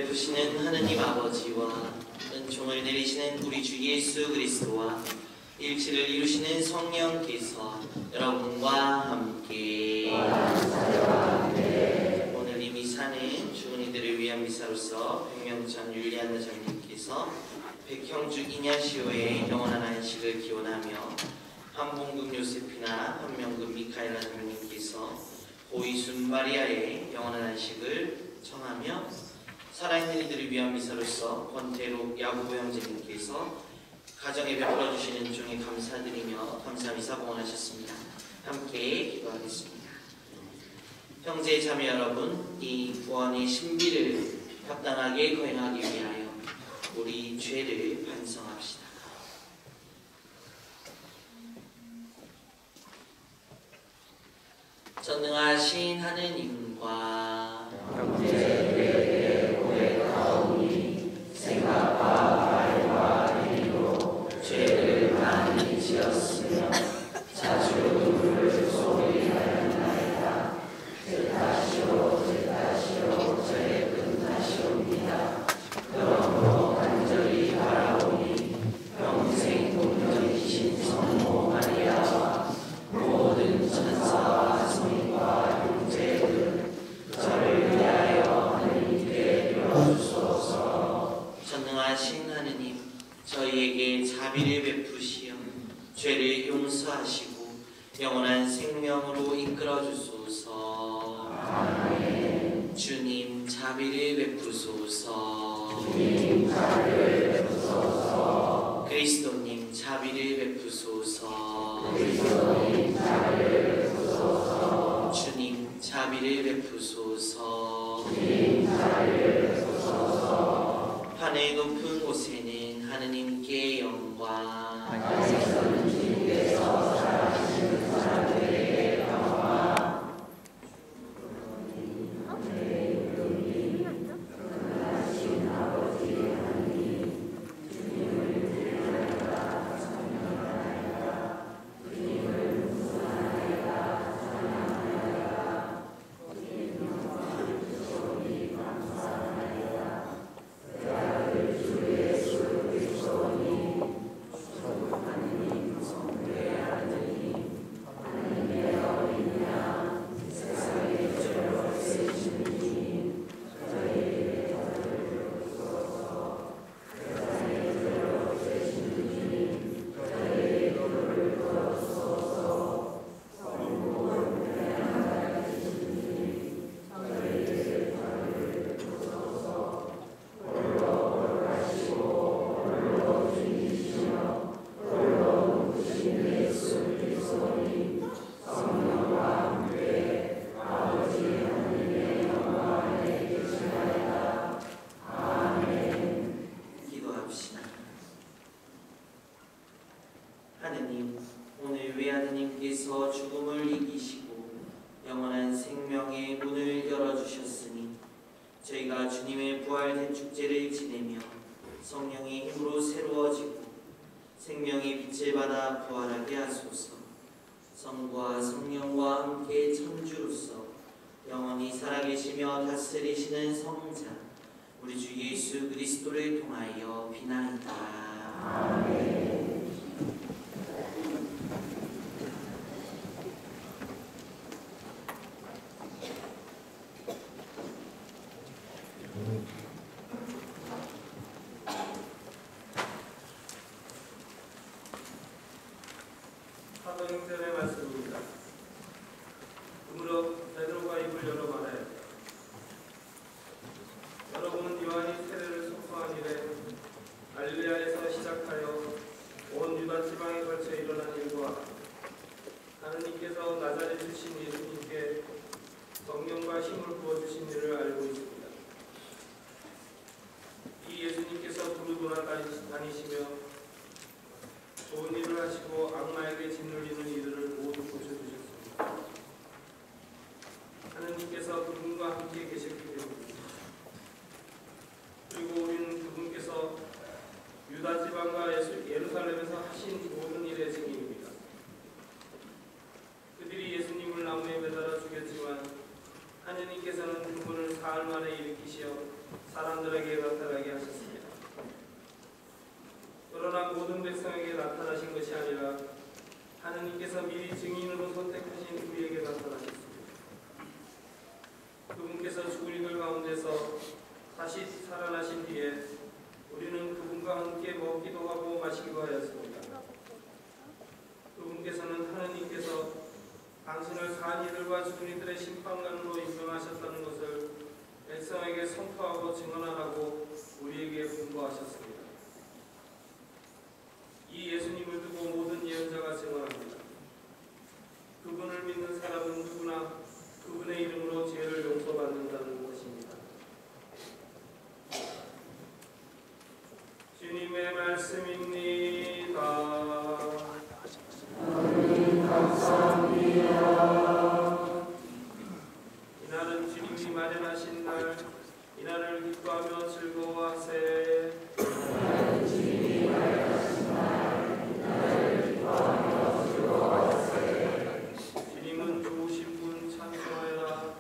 베푸시는 하느님 아버지와 은총을 내리시는 우리 주 예수 그리스도와 일치를 이루시는 성령께서 여러분과 함께 오늘 이 미사는 주은이들을 위한 미사로서 백명천 율리안나 장님께서 백형주 이냐시오의 영원한 안식을 기원하며 한봉금 요세피나 한명금 미카엘라 장님께서 고이순 마리아의 영원한 안식을 청하며 살아있는 이들을 위한 미사로서 권태록 야구보 형제님께서 가정에 베풀어 주시는 종에 감사드리며 감사 미사 봉헌하셨습니다. 함께 기도하겠습니다. 형제 자매 여러분, 이 구원의 신비를 합당하게 거행하기 위하여 우리 죄를 반성합시다. 전능하신 하느님과 형제들에게 고백하오니 생각과 말과 행위로 죄를 많이 지었으며 자주 눈물을 쏟아내었나이다. 제 탓이요 저의 큰 탓이옵니다. 그러므로 간절히 바라오니 평생 공경이신 성모 마리아와 모든 천사와 성인과 형제들 저를 위하여 하느님께 빌어주소서. 전능하신 하느님, 저희에게 자비를 베푸시어 죄를 용서하시고 영원한 생명으로 이끌어 주소서. 아멘. 주님 자비를 베푸소서. 주님 자비를 베푸소서. 그리스도님 자비를 베푸소서. 그리스도님 자비를 베푸소서. 주님 자비를 베푸소서. 주님 자비를 베푸소서. 하늘 높은 곳에는 하느님께 영광, 땅에서는 주님께서 살아계시는 사람들에게 평화. 하나님 아버지 하나님, 주님을 찬양하나이다 찬양하나이다. 주님을 문수하나이다 찬양하나이다. 주님 영광을 주시오니 감사하나이다. 내 아들 주 예수 그리스도니 하느님 성부의 아들이니 하느님의 어린 양 세상의 죄를 없애신 주님 저희에게 저를 주소서. 세상의 죄를 없애신 주님 저희에게 저를 주소서. 성부를 편안하게 주님 저희에게 저를 주소서. 홀로 하시고 홀로 주이시며 홀로 누구신 예수 그리스도니 성령과 함께 아버지 하나님의 영광 안에 계시나이다. 아멘. 기도합시다. 하느님, 오늘 외아드님께서 죽음을 이기시고 영원한 생명의 문을 열어주셨으니 저희가 주님의 부활된 축제를 지내며 성령의 힘으로 새로워지고 생명의 빛을 받아 부활하게 하소서. 성부와 성령과 함께 천주로서 영원히 살아계시며 다스리시는 성자 우리 주 예수 그리스도를 통하여 비나이다. 아멘. 사도행전의 말씀입니다. 그러므로 베드로가 입을 열어 말하였다. 여러분은 요한이 세례를 선포한 이래 갈릴레아에서 시작하여 온 유다 지방에 걸쳐 일어난 일과 하느님께서 나자렛 주신 예수님께 성령과 힘을 부어주신 일을 알고 있습니다. 이 예수님께서 두루두루 다니시며 좋은 일을 하시고 악마에게 짓눌리는 이들을 모두 고쳐주셨습니다. 하느님께서 그분과 함께 계셨기 때문입니다. 그리고 우리는 그분께서 유다 지방과 예루살렘에서 하신 모든 일의 증인입니다. 그들이 예수님을 나무에 매달아 죽였지만 하느님께서는 그분을 사흘 만에 일으키시어 사람들에게 다시 살아나신 뒤에 우리는 그분과 함께 먹기도 하고 마시기도 하였습니다. 그분께서는 하느님께서 당신을 간이들과 죽은 이들의 심판관으로 임명하셨다는 것을 백성에게 선포하고 증언하라고 우리에게 분부하셨습니다. 이 예수님을 두고 모든 예언자가 증언합니다. 그분을 믿는 사람은 누구나 그분의 이름으로 죄를 용서받는다는 것입니다. 주님의 말씀입니다. 감사합니다. 이날은 주님이 마련하신 날, 이날을 기뻐하며 즐거워하세. 주님이 마련하신 날, 이날을 기뻐하며 즐거워하세. 주님은 좋으신 분 찬송하여라.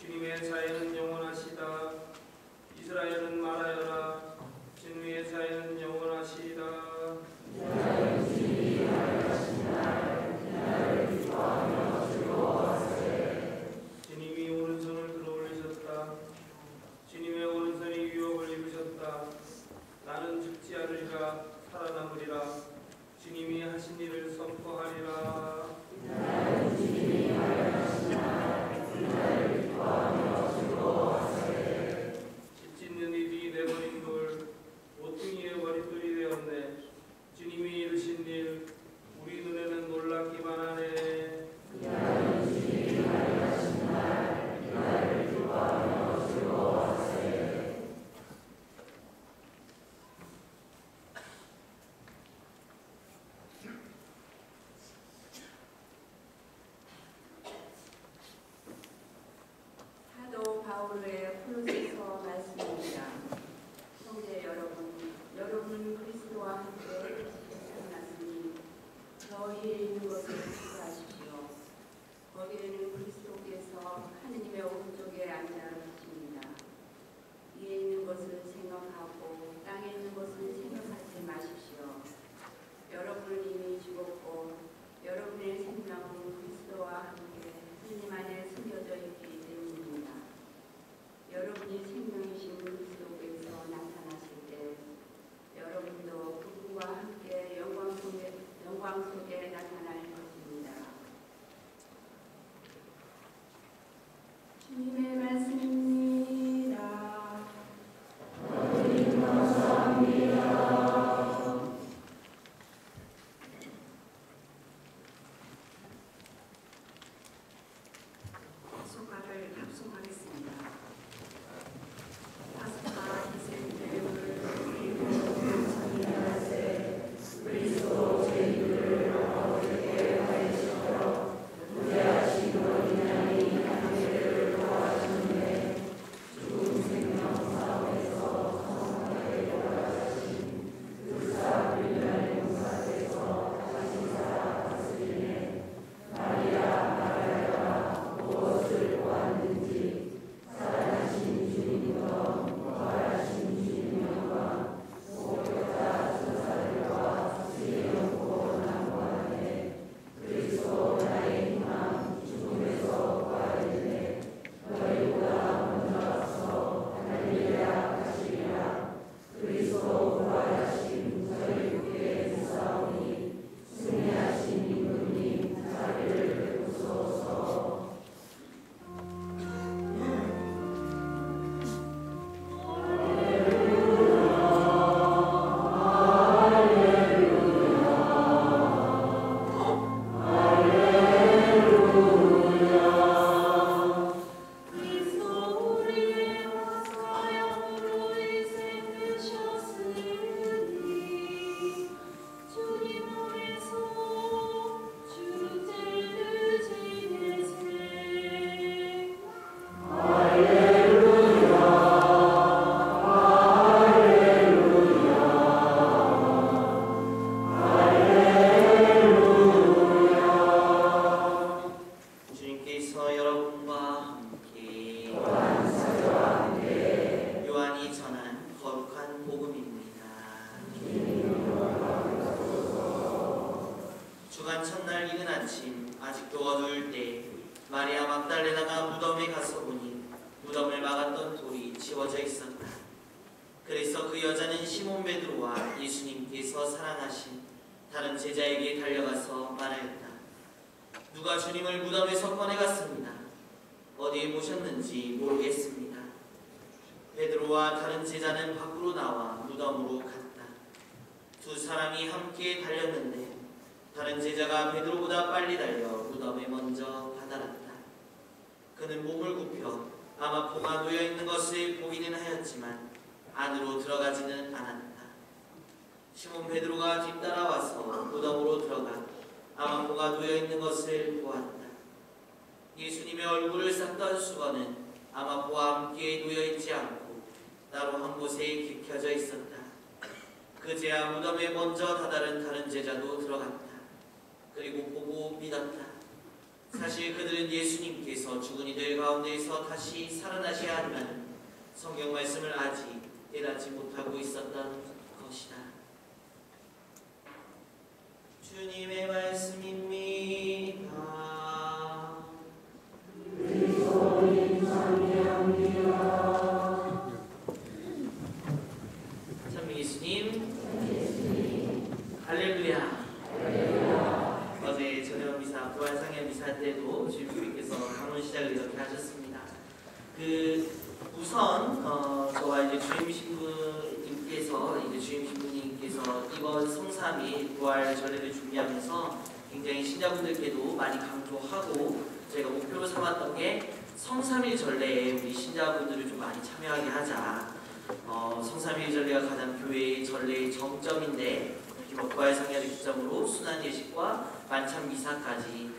주님의 자애는 영원하시다. 이스라엘은 말하여라. 주님의 자애는 영원하시다. 주님이 마련하신 날, 이날을 기뻐하며 즐거워하세. 주님이 오른손을 들어올리셨다. 주님의 오른손이 유업을 입으셨다. 나는 죽지 않으리라 살아남으리라. 주님이 하신 일을 선포하리라. 주님이 마련하신 날, 이날을 기뻐하며 즐거워하세. 집 짓는 일이 내버린 돌, 모퉁이의 머릿돌이 되었네. 주님이 이루신 일, 우리 눈에는 놀랍기만 하네. 주님이 마련하신 날, 이날을 기뻐하며 즐거워하세. 사도 바울의 콜로새서 말씀입니다. 형제 여러분, 여러분 그리스도와 함께 태어났으니 저 위에 있는 것을 추구하십시오. 거기에는 그리스도께서 하느님의 오른쪽에 앉아 계십니다. 위에 있는 것을 생각하고 땅에 있는 것을 생각하지 마십시오. 여러분은 이미 죽었고 여러분의 생명은 그리스도와 함께 하느님 안에 숨겨져 있기 때문입니다. 여러분이 생명이신 그리스도께서 나타나실 때 여러분도 그분과 함께 영광 속에 나타날 것입니다. 주님의 말씀입니다. 감사합니다. 소가를 합송하겠습니다. 파스카 희생됨을 그리고 선언하세. 그리스도 죄인들을 아버지께 하시며 무죄하신 어린양이 당대를 도와주시네. 죽은 생명 사업에서 성하게 돌아가신 불사 불면의 용사께서 다시 살아가시네. 마리아 말하여라. 무엇을 보았는지 살아나신 주님과 부활하신 주님 영광 목욕자 천사들과 지혜롭고 난무하네. 그리스도 나의 희망 죽음에서 부활했네. 너희보다 먼저 앞서 갈릴레아 가시리라. 그리스도 부활하신 저희에게 있사오니 승리하신 이분님 자비를 베푸소서. 그리스도 우리의 화사형으로 희생되셨으니 주님 안에서 주제를 지내세. 주님께서 여러분과 함께 요한이 전한 거룩한 복음입니다. 주간 첫날 이른 아침 아직도 어두울 때 마리아 막달레나가 무덤에 가서 보니 무덤을 막았던 돌이 치워져 있었다. 그래서 그 여자는 시몬 베드로와 예수님께서 사랑하신 다른 제자에게 달려가서 말하였다. 누가 주님을 무덤에서 꺼내갔습니다. 어디에 모셨는지 모르겠습니다. 베드로와 다른 제자는 밖으로 나와 무덤으로 갔다. 두 사람이 함께 달렸는데 다른 제자가 베드로보다 빨리 달려 무덤에 먼저 다다랐다. 그는 몸을 굽혀 아마포가 놓여있는 것을 보기는 하였지만 안으로 들어가지는 않았다. 시몬 베드로가 뒤따라와서 무덤으로 들어가 아마포가 놓여있는 것을 보았다. 예수님의 얼굴을 쌌던 수건은 아마포와 함께 놓여있지 않고 따로 한 곳에 깃켜져 있었다. 그제야 무덤에 먼저 다다른 다른 제자도 들어갔다. 그리고 보고 믿었다. 사실 그들은 예수님께서 죽은 이들 가운데에서 다시 살아나셔야 한다는 성경 말씀을 아직 깨닫지 못하고 있었던 것이다. 주님의 말씀입니다. 참 예수님, 할렐루야. 어제 저녁 미사, 부활상의 미사 때도 주님께서 강론 시작을 이렇게 하셨습니다. 우선 저와 이제 주임 신부님께서 이번 성삼일 부활 전례를 준비하면서 굉장히 신자분들께도 많이 강조하고 저희가 목표로 삼았던 게 성삼일 전례에 우리 신자분들을 좀 많이 참여하게 하자. 성삼일 전례가 가장 교회의 전례의 정점인데 부활상회를 기점으로 순환 예식과 만찬 미사까지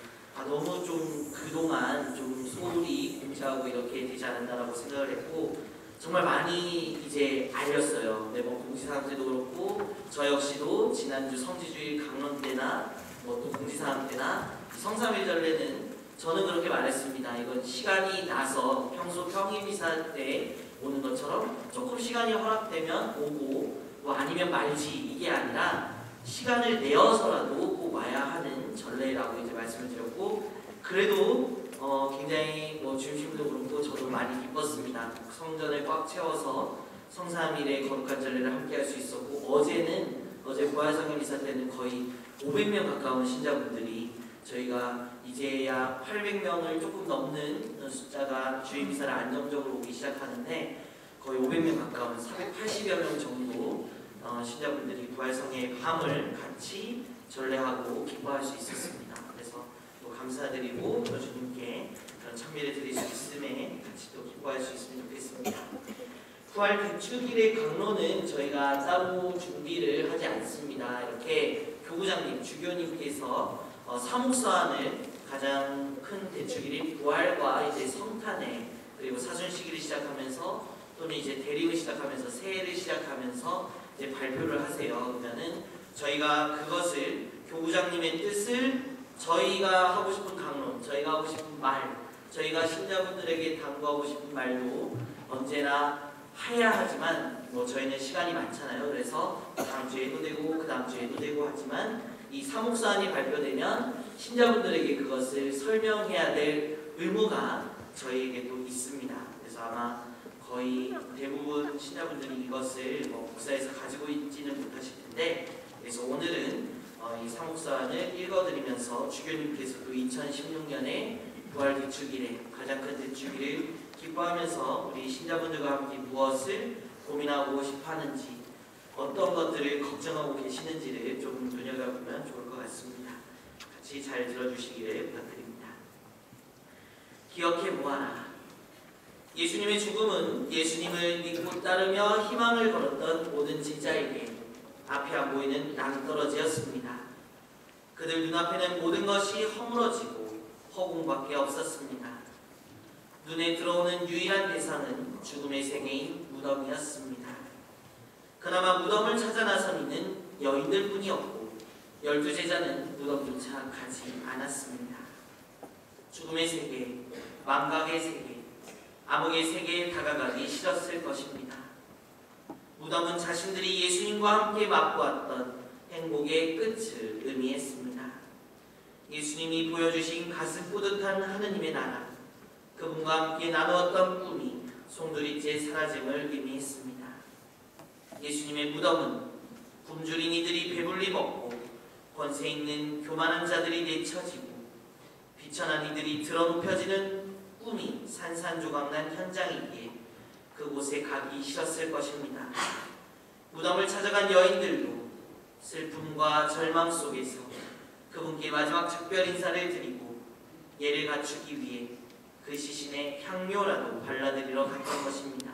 너무 좀 그동안 좀 소홀히 공지하고 이렇게 되지 않았나라고 생각을 했고 정말 많이 이제 알렸어요. 매번 공지사항 때도 그렇고 저 역시도 지난주 성지주일 강론 때나 또 공지사항 때나 성삼일 전례는 저는 그렇게 말했습니다. 이건 시간이 나서 평소 평일 미사 때 오는 것처럼 조금 시간이 허락되면 오고 아니면 말지 이게 아니라 시간을 내어서라도 꼭 와야 하는 전례라고 이제 말씀을 드렸고 그래도 굉장히 주임신부도 그렇고 저도 많이 기뻤습니다. 성전을 꽉 채워서 성삼일의 거룩한 전례를 함께 할 수 있었고 어제 부활상회 미사 때는 거의 500명 가까운 신자분들이 저희가 이제야 800명을 조금 넘는 숫자가 주임 미사를 안정적으로 오기 시작하는데 거의 500명 가까운 480여 명 정도 신자분들이 부활성의 밤을 같이 전례하고 기뻐할 수 있었습니다. 그래서 또 감사드리고 또 주님께 그런 찬미를 드릴 수 있음에 같이 또 기뻐할 수 있으면 좋겠습니다. 부활 대축일의 강론은 저희가 따로 준비를 하지 않습니다. 이렇게 교구장님, 주교님께서 사목서안을 가장 큰 대축일인 부활과 이제 성탄회 그리고 사순시기를 시작하면서 또는 이제 대림을 시작하면서 새해를 시작하면서 이제 발표를 하세요. 그러면은 저희가 그것을 교구장님의 뜻을 저희가 하고 싶은 강론, 저희가 하고 싶은 말, 저희가 신자분들에게 당부하고 싶은 말도 언제나 해야 하지만 저희는 시간이 많잖아요. 그래서 다음 주에도 되고 그 다음 주에도 되고 하지만 이 사목사안이 발표되면 신자분들에게 그것을 설명해야 될 의무가 저희에게 또 있습니다. 그래서 아마 거의 대부분 신자분들이 이것을 목사에서 가지고 있지는 못하실 텐데 그래서 오늘은 이 사목사안을 읽어드리면서 주교님께서도 2016년에 부활 대축일에 가장 큰 대축일을 기뻐하면서 우리 신자분들과 함께 무엇을 고민하고 싶어하는지 어떤 것들을 걱정하고 계시는지를 좀 눈여겨보면 좋을 것 같습니다. 같이 잘 들어주시기를 부탁드립니다. 기억해 모아라. 예수님의 죽음은 예수님을 믿고 따르며 희망을 걸었던 모든 제자에게 앞이 안 보이는 낭떠러지였습니다. 그들 눈앞에는 모든 것이 허물어지고 허공밖에 없었습니다. 눈에 들어오는 유일한 대상은 죽음의 세계인 무덤이었습니다. 그나마 무덤을 찾아 나선 이는 여인들 뿐이었고 12제자는 무덤조차 가지 않았습니다. 죽음의 세계, 망각의 세계, 암흑의 세계에 다가가기 싫었을 것입니다. 무덤은 자신들이 예수님과 함께 맛보았던 행복의 끝을 의미했습니다. 예수님이 보여주신 가슴 뿌듯한 하느님의 나라, 그분과 함께 나누었던 꿈이 송두리째 사라짐을 의미했습니다. 예수님의 무덤은 굶주린 이들이 배불리 먹고 권세 있는 교만한 자들이 내쳐지고 비천한 이들이 드러눕혀지는 꿈이 산산조각난 현장이기에 그곳에 가기 싫었을 것입니다. 무덤을 찾아간 여인들도 슬픔과 절망 속에서 그분께 마지막 작별 인사를 드리고 예를 갖추기 위해 그 시신에 향료라도 발라드리러 갔던 것입니다.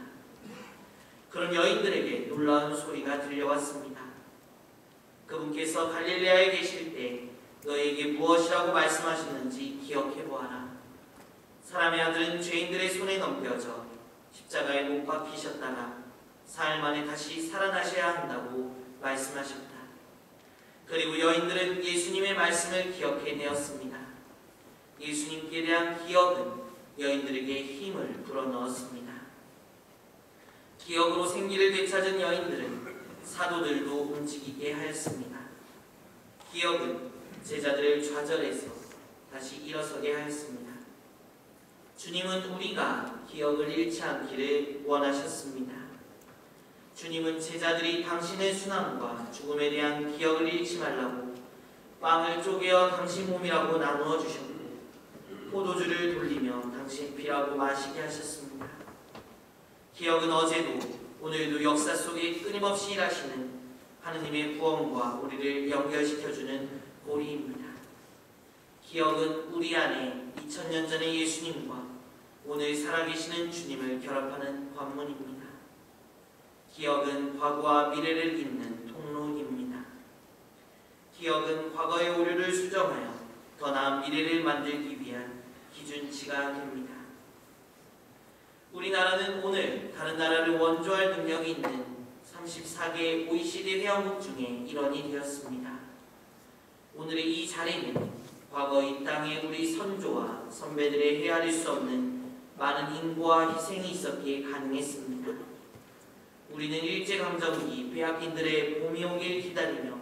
그런 여인들에게 놀라운 소리가 들려왔습니다. 그분께서 갈릴레아에 계실 때 너에게 무엇이라고 말씀하셨는지 기억해보아라. 사람의 아들은 죄인들의 손에 넘겨져 십자가에 못 박히셨다가 사흘 만에 다시 살아나셔야 한다고 말씀하셨다. 그리고 여인들은 예수님의 말씀을 기억해내었습니다. 예수님께 대한 기억은 여인들에게 힘을 불어넣었습니다. 기억으로 생기를 되찾은 여인들은 사도들도 움직이게 하였습니다. 기억은 제자들을 좌절해서 다시 일어서게 하였습니다. 주님은 우리가 기억을 잃지 않기를 원하셨습니다. 주님은 제자들이 당신의 순환과 죽음에 대한 기억을 잃지 말라고 빵을 쪼개어 당신 몸이라고 나누어 주셨고 포도주를 돌리며 당신 피라고 마시게 하셨습니다. 기억은 어제도 오늘도 역사 속에 끊임없이 일하시는 하느님의 구원과 우리를 연결시켜주는 고리입니다. 기억은 우리 안에 2000년 전의 예수님과 오늘 살아계시는 주님을 결합하는 관문입니다. 기억은 과거와 미래를 잇는 통로입니다. 기억은 과거의 오류를 수정하여 더 나은 미래를 만들기 위한 기준치가 됩니다. 우리나라는 오늘 다른 나라를 원조할 능력이 있는 34개 OECD 회원국 중에 일원이 되었습니다. 오늘의 이 자리는 과거 이 땅에 우리 선조와 선배들의 헤아릴 수 없는 많은 인고와 희생이 있었기에 가능했습니다. 우리는 일제강점기 빼앗긴들의 봄이 오길 기다리며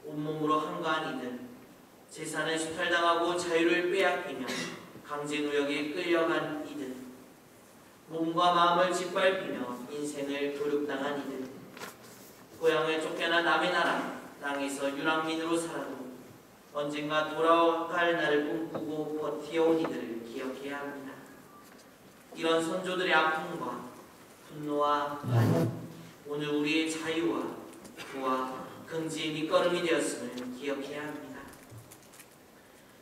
온몸으로 한가한 이들, 재산을 수탈당하고 자유를 빼앗기며 강제노역에 끌려간 이들, 몸과 마음을 짓밟히며 인생을 도륙당한 이들, 고향을 쫓겨나 남의 나라 땅에서 유랑민으로 살아도 언젠가 돌아갈 날을 꿈꾸고 버티어온 이들을 기억해야 합니다. 이런 선조들의 아픔과 분노와 한이 오늘 우리의 자유와 부와 긍지의 밑거름이 되었음을 기억해야 합니다.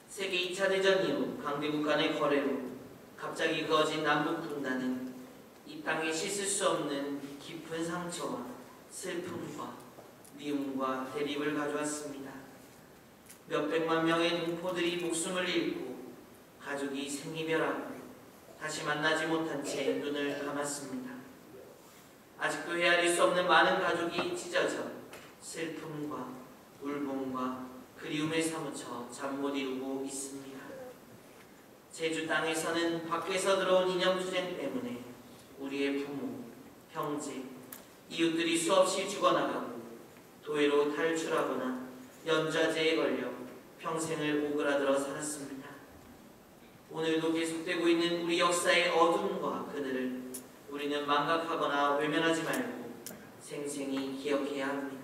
세계 2차 대전 이후 강대국 간의 거래로 갑자기 그어진 남북 분단은 이 땅에 씻을 수 없는 깊은 상처와 슬픔과 미움과 대립을 가져왔습니다. 몇백만 명의 동포들이 목숨을 잃고 가족이 생이별하고 다시 만나지 못한 채 눈을 감았습니다. 아직도 헤아릴 수 없는 많은 가족이 찢어져 슬픔과 울분과 그리움에 사무쳐 잠 못 이루고 있습니다. 제주 땅에서는 밖에서 들어온 이념투쟁 때문에 우리의 부모, 형제, 이웃들이 수없이 죽어나가고 도회로 탈출하거나 연좌제에 걸려 평생을 오그라들어 살았습니다. 오늘도 계속되고 있는 우리 역사의 어둠과 그늘을 우리는 망각하거나 외면하지 말고 생생히 기억해야 합니다.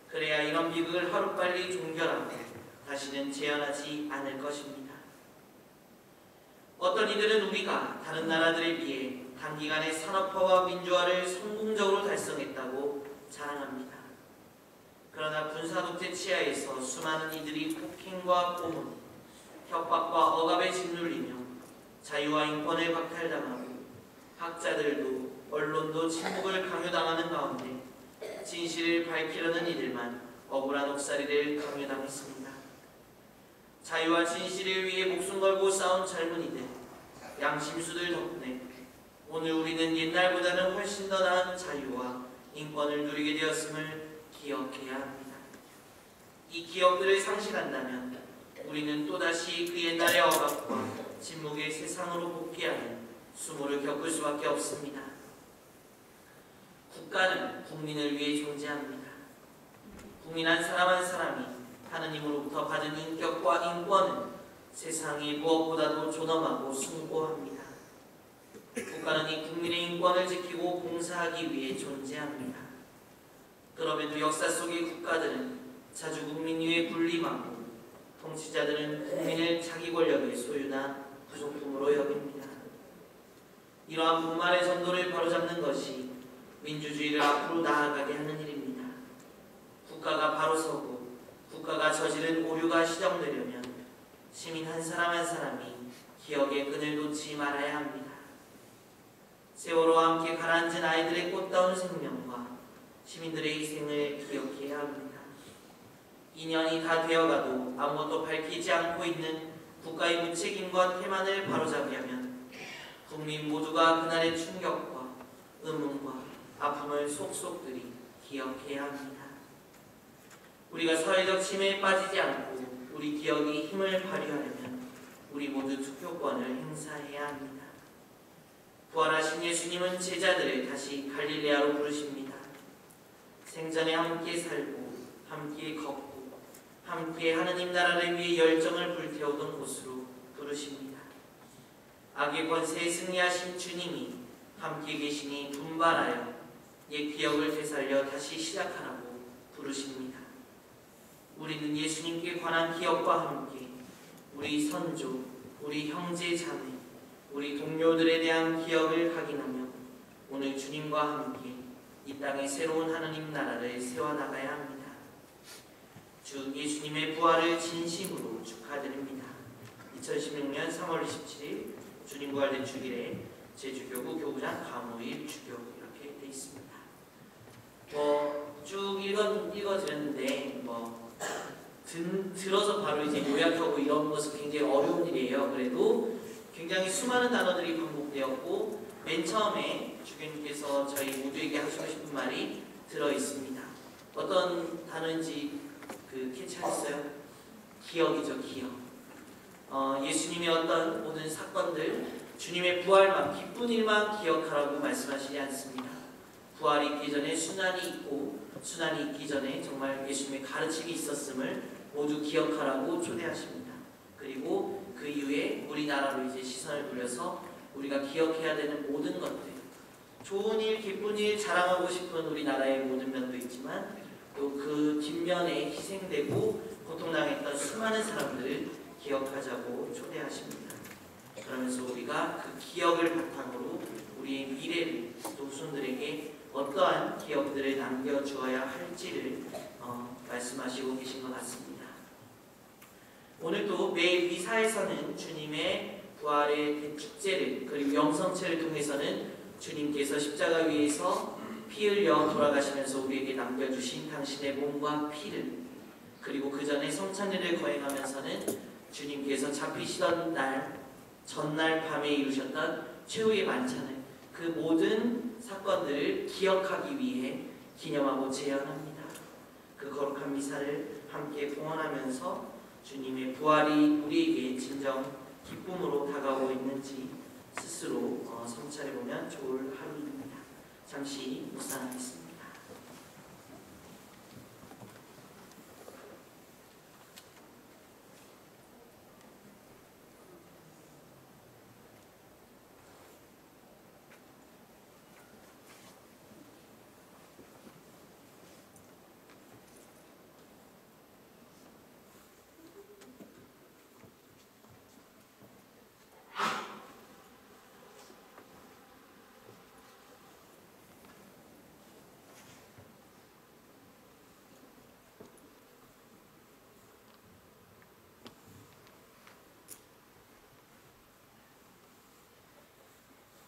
그래야 이런 비극을 하루빨리 종결하고 다시는 재현하지 않을 것입니다. 어떤 이들은 우리가 다른 나라들에 비해 단기간에 산업화와 민주화를 성공적으로 달성했다고 자랑합니다. 그러나 군사독재 치하에서 수많은 이들이 폭행과 고문, 협박과 억압에 짓눌리며 자유와 인권을 박탈당하고 학자들도 언론도 침묵을 강요당하는 가운데 진실을 밝히려는 이들만 억울한 옥살이를 강요당했습니다. 자유와 진실을 위해 목숨 걸고 싸운 젊은이들, 양심수들 덕분에 오늘 우리는 옛날보다는 훨씬 더 나은 자유와 인권을 누리게 되었음을 기억해야 합니다. 이 기억들을 상실한다면 우리는 또다시 그 옛날의 억압과 침묵의 세상으로 복귀하는 수모를 겪을 수밖에 없습니다. 국가는 국민을 위해 존재합니다. 국민 한 사람이 하느님으로부터 받은 인격과 인권은 세상이 무엇보다도 존엄하고 숭고합니다. 국가 국가는 이 국민의 인권을 지키고 봉사하기 위해 존재합니다. 그럼에도 역사 속의 국가들은 자주 국민 위에 군림하고 통치자들은 국민을 자기 권력의 소유나 부속품으로 여깁니다. 이러한 분말의 전도를 바로잡는 것이 민주주의를 앞으로 나아가게 하는 일입니다. 국가가 바로 서고 국가가 저지른 오류가 시정되려면 시민 한 사람 한 사람이 기억의 끈을 놓지 말아야 합니다. 세월호와 함께 가라앉은 아이들의 꽃다운 생명과 시민들의 희생을 기억해야 합니다. 2년이 다 되어가도 아무것도 밝히지 않고 있는 국가의 무책임과 태만을 바로잡으려면 국민 모두가 그날의 충격과 의문과 아픔을 속속들이 기억해야 합니다. 우리가 사회적 침해에 빠지지 않고 우리 기억이 힘을 발휘하려면 우리 모두 투표권을 행사해야 합니다. 부활하신 예수님은 제자들을 다시 갈릴레아로 부르십니다. 생전에 함께 살고 함께 걷고 함께 하느님 나라를 위해 열정을 불태우던 곳으로 부르십니다. 악의 권세에 승리하신 주님이 함께 계시니 분발하여 옛 기억을 되살려 다시 시작하라고 부르십니다. 우리는 예수님께 관한 기억과 함께 우리 선조, 우리 형제 자매, 우리 동료들에 대한 기억을 각인하며 오늘 주님과 함께 이 땅의 새로운 하느님 나라를 세워나가야 합니다. 주 예수님의 부활을 진심으로 축하드립니다. 2016년 3월 27일 주님 부활된 주일에 제주교구 교구장 감호일 주교 이렇게 되어 있습니다. 쭉 읽어드렸는데 들어서 바로 이제 요약하고 이런 것은 굉장히 어려운 일이에요. 그래도 굉장히 수많은 단어들이 반복되었고 맨 처음에 주교님께서 저희 모두에게 하시고 싶은 말이 들어 있습니다. 어떤 단어인지 캐치하셨어요? 기억이죠, 기억. 예수님의 어떤 모든 사건들, 주님의 부활만, 기쁜 일만 기억하라고 말씀하시지 않습니다. 부활이 있기 전에 순환이 있고 순환이 있기 전에 정말 예수님의 가르침이 있었음을 모두 기억하라고 초대하십니다. 그리고 그 이후에 우리나라로 이제 시선을 돌려서 우리가 기억해야 되는 모든 것들, 좋은 일, 기쁜 일, 자랑하고 싶은 우리나라의 모든 면도 있지만 또 그 뒷면에 희생되고 고통당했던 수많은 사람들을 기억하자고 초대하십니다. 그러면서 우리가 그 기억을 바탕으로 우리의 미래를 또 후손들에게 어떠한 기억들을 남겨주어야 할지를 말씀하시고 계신 것 같습니다. 오늘도 매일 미사에서는 주님의 부활의 대축제를 그리고 영성체를 통해서는 주님께서 십자가 위에서 피 흘려 돌아가시면서 우리에게 남겨주신 당신의 몸과 피를, 그리고 그 전에 성찬례를 거행하면서는 주님께서 잡히시던 날 전날 밤에 이루셨던 최후의 만찬을, 그 모든 사건들을 기억하기 위해 기념하고 재현합니다. 그 거룩한 미사를 함께 봉헌하면서 주님의 부활이 우리에게 진정 기쁨으로 다가오고 있는지 스스로 성찰해보면 좋을 하루입니다. 잠시 묵상하겠습니다.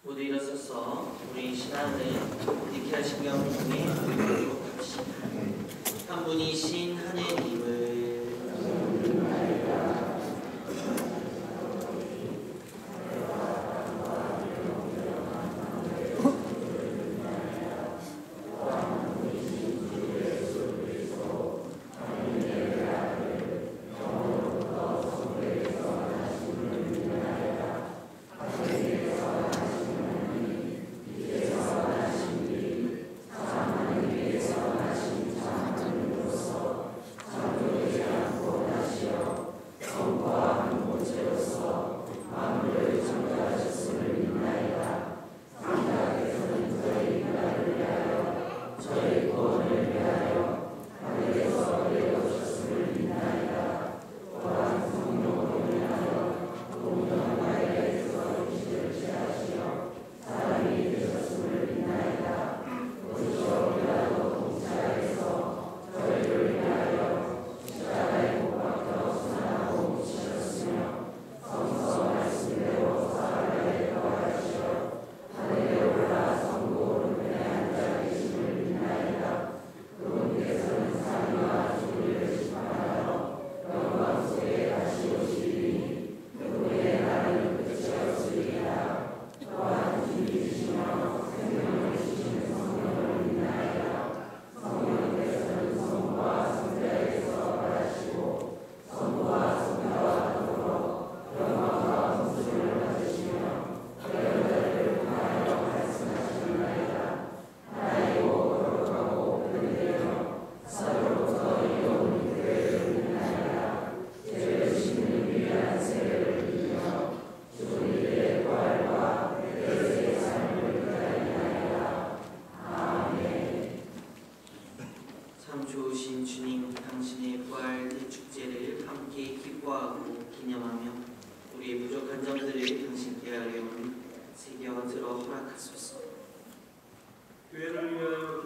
모두 일어서서 우리 신앙을 니케아 신경을 통해 읽도록 합시다. 한 분이신 하느님을 참 좋으신 주님, 당신의 부활 대축제를 함께 기뻐하고 기념하며 우리의 부족한 점들을 당신께 아뢰오니 세계와 들어 허락하소서. 교회를 위하여